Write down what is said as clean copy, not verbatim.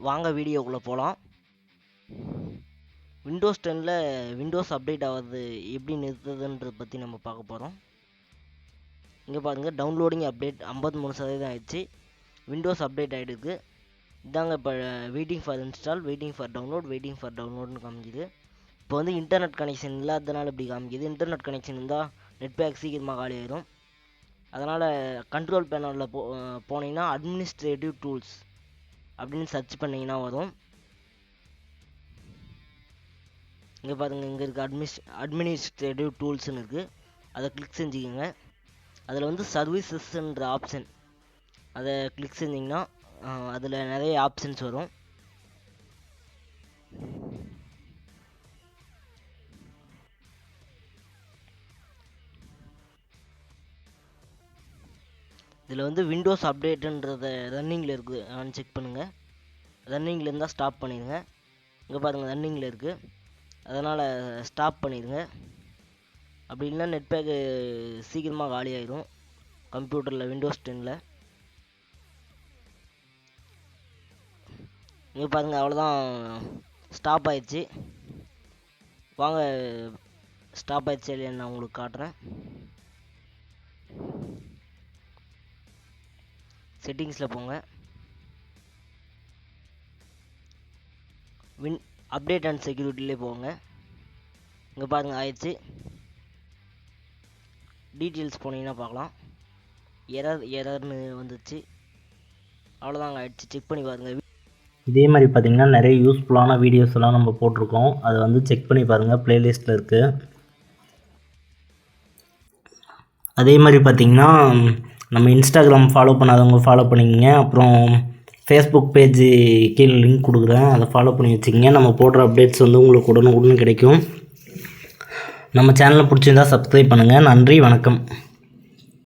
வாங்க வீடியோக்குள்ளே போகலாம். விண்டோஸ் 10ல் விண்டோஸ் அப்டேட் ஆகிறது எப்படி நிறுத்துறதுன்றதை பற்றி நம்ம பார்க்க போகிறோம். இங்கே பாருங்கள், டவுன்லோடிங் அப்டேட் 53% ஆயிடுச்சு. விண்டோஸ் அப்டேட் ஆகிடுது. இதாங்க இப்போ waiting for install, waiting for டவுன்லோட்னு காமிக்குது. இப்போ வந்து இன்டர்நெட் கனெக்ஷன் இல்லாததுனால இப்படி காமிக்குது. இன்டர்நெட் கனெக்ஷன் இருந்தால் நெட் பேக் சீக்கிரமாக காலி ஆயிடும். அதனால் கண்ட்ரோல் பேனலில் போனீங்கன்னா அட்மினிஸ்ட்ரேட்டிவ் டூல்ஸ் அப்படின்னு சர்ச் பண்ணிங்கன்னா வரும். இங்கே பாருங்கள், இங்கே இருக்குது அட்மினிஸ்ட்ரேட்டிவ் டூல்ஸ்னு இருக்குது. அதை கிளிக் செஞ்சுக்கோங்க. அதில் வந்து சர்வீசஸ்ன்ற ஆப்ஷன், அதை கிளிக் செஞ்சிங்கன்னா அதில் நிறைய ஆப்ஷன்ஸ் வரும். இதில் வந்து விண்டோஸ் அப்டேட்டுன்றத ரன்னிங்கில் இருக்குது செக் பண்ணுங்கள். ரன்னிங்கில் இருந்தால் ஸ்டாப் பண்ணிடுங்க. இங்கே பாருங்கள், ரன்னிங்கில் இருக்குது, அதனால் ஸ்டாப் பண்ணிடுங்க. அப்படி இல்லைன்னா நெட் பேக்கு சீக்கிரமாக காலி ஆகிடும் கம்ப்யூட்டரில் விண்டோஸ் 10ல். இங்கே பாருங்கள், அவ்வளோதான், ஸ்டாப் ஆயிடுச்சு. வாங்க ஸ்டாப் ஆயிடுச்சு இல்லையா நான் உங்களுக்கு காட்டுறேன். செட்டிங்ஸில் போங்க, அப்டேட் அண்ட் செக்யூரிட்டிலே போங்க. இங்கே பாருங்கள் ஆயிடுச்சு. டீட்டெயில்ஸ் போனீங்கன்னா பார்க்கலாம், எரர்னு வந்துச்சு. அவ்வளோதாங்க, ஆயிடுச்சு. செக் பண்ணி பாருங்கள். இதே மாதிரி பார்த்திங்கன்னா நிறைய யூஸ்ஃபுல்லான வீடியோஸ் எல்லாம் நம்ம போட்டிருக்கோம். அதை வந்து செக் பண்ணி பாருங்கள், ப்ளேலிஸ்ட்டில் இருக்குது. அதே மாதிரி பார்த்திங்கன்னா நம்ம இன்ஸ்டாகிராம் ஃபாலோ பண்ணாதவங்க ஃபாலோ பண்ணிக்கங்க. அப்புறம் ஃபேஸ்புக் பேஜ் கீழே லிங்க் கொடுக்குறேன், அதை ஃபாலோ பண்ணி வச்சுக்கோங்க. நம்ம போடுற அப்டேட்ஸ் வந்து உங்களுக்கு உடனுக்குடன் கிடைக்கும். நம்ம சேனலை பிடிச்சிருந்தால் சப்ஸ்கிரைப் பண்ணுங்கள். நன்றி, வணக்கம்.